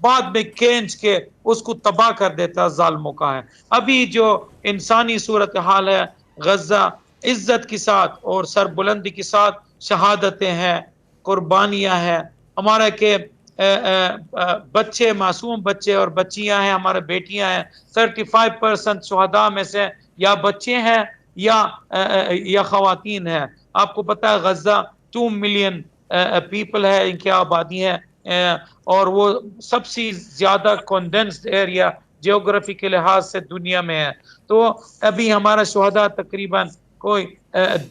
بعد میں کھینچ کے اس کو تباہ کر دیتا ظالموں کا ہے. ابھی جو انسانی صورتحال ہے غزہ عزت کے ساتھ اور سربلندی کے ساتھ شہادتیں ہیں, قربانیاں ہیں ہمارا کہ بچے, معصوم بچے اور بچیاں ہیں, ہمارے بیٹیاں ہیں. 35% شہداء میں سے یا بچے ہیں یا خواتین ہیں. آپ کو پتا ہے غزہ 2 ملین پیپل ہے, ان کی آبادی ہے, اور وہ سب سے زیادہ کنڈینسڈ ایریا جیوگرافی کے لحاظ سے دنیا میں ہے. تو ابھی ہمارا شہداء تقریباً کوئی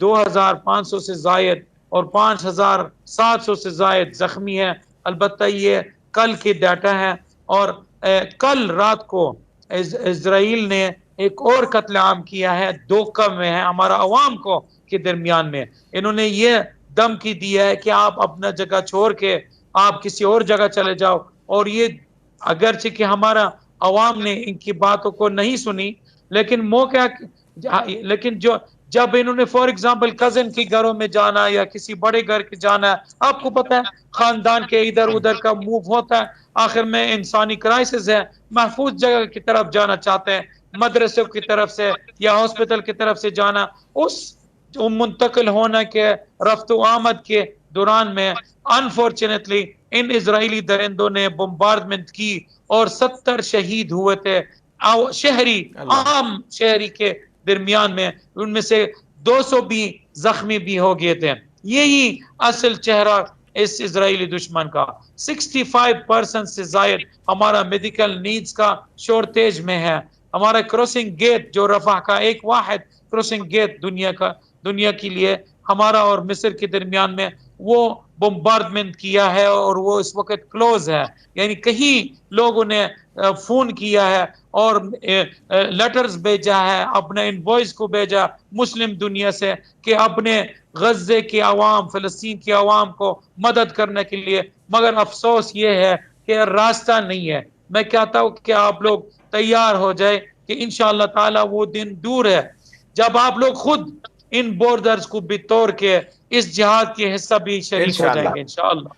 2500 سے زائد اور 5700 سے زائد زخمی ہے. البتہ یہ کل کی ڈیٹا ہے, اور کل رات کو اسرائیل نے ایک اور قتل عام کیا ہے دوکہ میں ہے ہمارا عوام کو کے درمیان میں. انہوں نے یہ دھمکی دی ہے کہ آپ اپنا جگہ چھوڑ کے آپ کسی اور جگہ چلے جاؤ, اور یہ اگرچہ کہ ہمارا عوام نے ان کی باتوں کو نہیں سنی, لیکن جب انہوں نے فار ایگزامپل کزن کے گھروں میں جانا یا کسی بڑے گھر کے جانا, آپ کو پتا ہے خاندان کے ادھر ادھر کا موو ہوتا ہے, آخر میں انسانی کرائسس ہے, محفوظ جگہ کی طرف جانا چاہتے ہیں, مدرسوں کی طرف سے یا ہاسپٹل کی طرف سے جانا. اس منتقل ہونے کے رفت و آمد کے دوران میں انفارچونیٹلی ان اسرائیلی درندوں نے بمبارڈمنٹ کی اور 70 شہید ہوئے تھے شہری, عام شہری کے درمیان میں, ان میں سے 200 بھی زخمی بھی ہو گئے تھے. یہی اصل چہرہ اس اسرائیلی دشمن کا. 65% سے زائد ہمارا میڈیکل نیڈز کا شورٹیج میں ہے. ہمارا کراسنگ گیٹ جو رفح کا ایک واحد کراسنگ گیٹ دنیا کے لیے ہمارا اور مصر کے درمیان میں, وہ بمبارڈمنٹ کیا ہے اور وہ اس وقت کلوز ہے. یعنی کہیں لوگوں نے فون کیا ہے اور لیٹرز بھیجا ہے, اپنے انوائس کو بھیجا مسلم دنیا سے کہ اپنے غزے کے عوام, فلسطین کے عوام کو مدد کرنے کے لیے, مگر افسوس یہ ہے کہ راستہ نہیں ہے. میں کہتا ہوں کہ آپ لوگ تیار ہو جائے کہ انشاءاللہ تعالی وہ دن دور ہے جب آپ لوگ خود ان بورڈرز کو بھی توڑ کے اس جہاد کے حصہ بھی شریک ہو جائیں گے انشاءاللہ.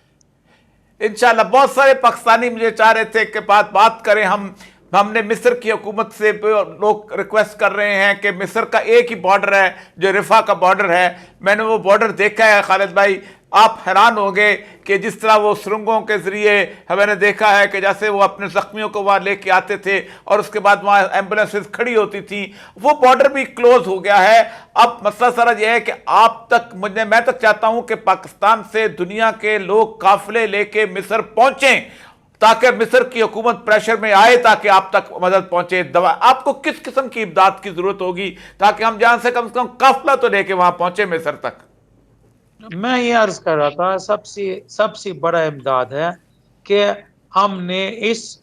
انشاءاللہ. بہت سارے پاکستانی مجھے چاہ رہے تھے کہ بات کریں ہم نے مصر کی حکومت سے لوگ ریکویسٹ کر رہے ہیں کہ مصر کا ایک ہی بارڈر ہے جو رفح کا بارڈر ہے. میں نے وہ بارڈر دیکھا ہے خالد بھائی, آپ حیران ہو گئے کہ جس طرح وہ سرنگوں کے ذریعے میں نے دیکھا ہے کہ جیسے وہ اپنے زخمیوں کو وہاں لے کے آتے تھے اور اس کے بعد وہاں ایمبولینسز کھڑی ہوتی تھیں. وہ بارڈر بھی کلوز ہو گیا ہے. اب مسئلہ سارا یہ ہے کہ آپ تک میں تک چاہتا ہوں کہ پاکستان سے دنیا کے لوگ قافلے لے کے مصر پہنچیں تاکہ مصر کی حکومت پریشر میں آئے تاکہ آپ تک مدد پہنچے. آپ کو کس قسم کی امداد کی ضرورت ہوگی تاکہ ہم جان سے کم قافلہ تو لے کے وہاں پہنچے مصر تک؟ میں یہ عرض کر رہا تھا سب سے بڑا امداد ہے کہ ہم نے اس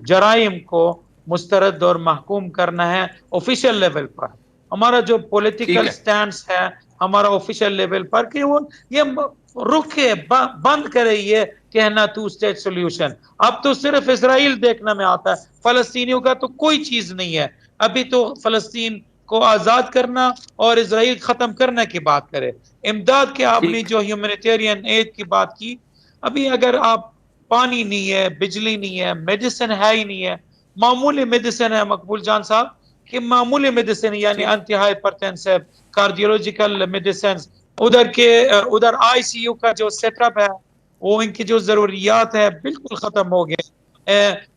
جرائم کو مسترد اور محکوم کرنا ہے آفیشیل لیول پر. ہمارا جو پولیٹیکل سٹینڈز ہے ہمارا آفیشیل لیول پر کہ وہ یہ رکے بند کرے یہ کہنا 2 اسٹیٹ سولوشن. اب تو صرف اسرائیل دیکھنا میں آتا ہے, فلسطینیوں کا تو کوئی چیز نہیں ہے. ابھی تو فلسطین کو آزاد کرنا اور اسرائیل ختم کرنے کی بات کرے. امداد کے آپ نے جو ہیومینیٹیرین ایڈ کی بات کی, ابھی اگر آپ پانی نہیں ہے, بجلی نہیں ہے, میڈیسن ہے ہی نہیں ہے, معمولی میڈیسن ہے مقبول جان صاحب کہ معمولی میڈیسن یعنی انٹی ہائپرٹینسو, کارڈیولوجیکل میڈیسنز, ادھر آئی سی یو کا جو سیٹ اپ ہے وہ ان کی جو ضروریات ہے بالکل ختم ہو گئے.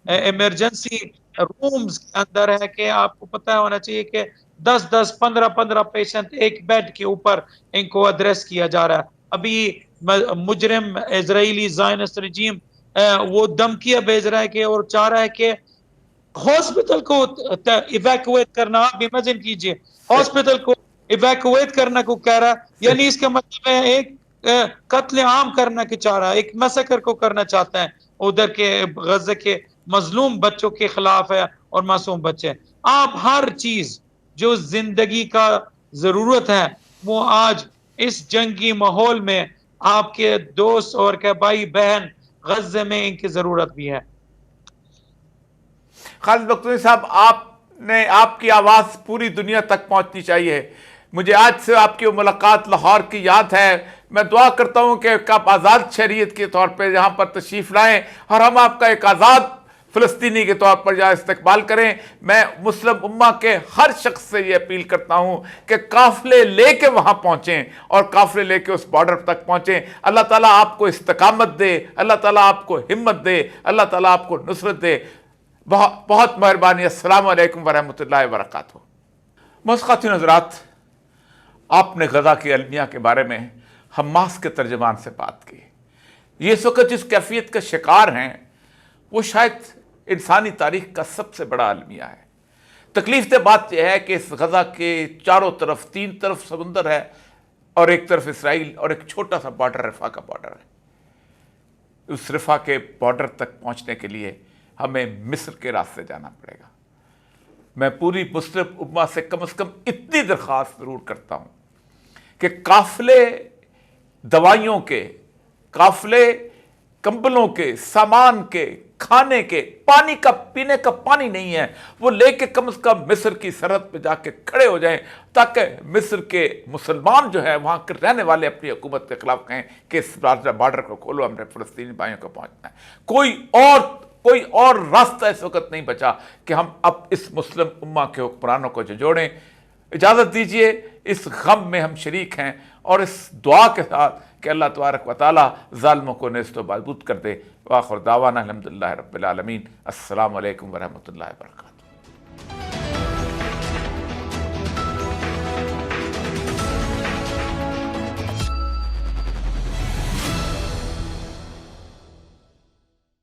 ایمرجنسی رومز کے اندر ہے کہ آپ کو پتہ ہونا چاہیے کہ 10 15 پیشنٹ ایک بیڈ کے اوپر ان کو ایڈریس کیا جا رہا ہے. ابھی مجرم اسرائیلی زائنسٹ رجیم وہ دھمکیاں بھیج رہا ہے کہ اور چاہ رہا ہے کہ ہاسپٹل کو ایویکویٹ کرنا. آپ امیجن کیجئے ہاسپٹل کو ایویکویٹ کرنا کو کہہ رہا ہے, یعنی اس کا مطلب ہے ایک قتل عام کرنا کی چاہ رہا ہے, ایک میسیکر کو کرنا چاہتا ہے ادھر کے غزہ کے مظلوم بچوں کے خلاف ہے اور معصوم بچے. آپ ہر چیز جو زندگی کا ضرورت ہے وہ آج اس جنگی ماحول میں آپ کے دوست اور کے بھائی بہن غزے میں ان کی ضرورت بھی ہے. خالد بختیاری صاحب, آپ کی آواز پوری دنیا تک پہنچنی چاہیے. مجھے آج سے آپ کی ملاقات لاہور کی یاد ہے میں دعا کرتا ہوں کہ آپ آزاد شہریت کے طور پہ یہاں پر تشریف لائیں اور ہم آپ کا ایک آزاد فلسطینی کے طور پر جہاں استقبال کریں۔ میں مسلم امہ کے ہر شخص سے یہ اپیل کرتا ہوں کہ قافلے لے کے وہاں پہنچیں اور قافلے لے کے اس بارڈر تک پہنچیں۔ اللہ تعالیٰ آپ کو استقامت دے، اللہ تعالیٰ آپ کو ہمت دے، اللہ تعالیٰ آپ کو نصرت دے۔ بہت بہت مہربانی۔ السلام علیکم ورحمۃ اللہ وبرکاتہ۔ معزز خواتین حضرات، آپ نے غزہ کی المیہ کے بارے میں حماس کے ترجمان سے بات کی۔ یہ اس وقت جس کیفیت کا شکار ہیں وہ شاید انسانی تاریخ کا سب سے بڑا المیہ ہے۔ تکلیف دہ بات یہ ہے کہ اس غزہ کے چاروں طرف، تین طرف سمندر ہے اور ایک طرف اسرائیل اور ایک چھوٹا سا بارڈر رفح کا بارڈر ہے۔ اس رفح کے بارڈر تک پہنچنے کے لیے ہمیں مصر کے راستے جانا پڑے گا۔ میں پوری مسلم امہ سے کم از کم اتنی درخواست ضرور کرتا ہوں کہ قافلے دوائیوں کے، قافلے کمبلوں کے، سامان کے، کھانے کے، پانی کا، پینے کا پانی نہیں ہے، وہ لے کے کم از کم مصر کی سرحد پہ جا کے کھڑے ہو جائیں تاکہ مصر کے مسلمان جو ہے وہاں کے رہنے والے اپنی حکومت کے خلاف کہیں کہ اس بارڈر کو کھولو، ہم نے فلسطینی بھائیوں کو پہنچنا ہے۔ کوئی اور راستہ اس وقت نہیں بچا کہ ہم اب اس مسلم امہ کے حکمرانوں کو جھنجھوڑیں۔ اجازت دیجئے، اس غم میں ہم شریک ہیں اور اس دعا کے ساتھ کہ اللہ تبارک و تعالی ظالموں کو نیست و نابود کر دے۔ وآخر دعوانا الحمدللہ رب العالمین۔ السلام علیکم ورحمۃ اللہ وبرکاتہ۔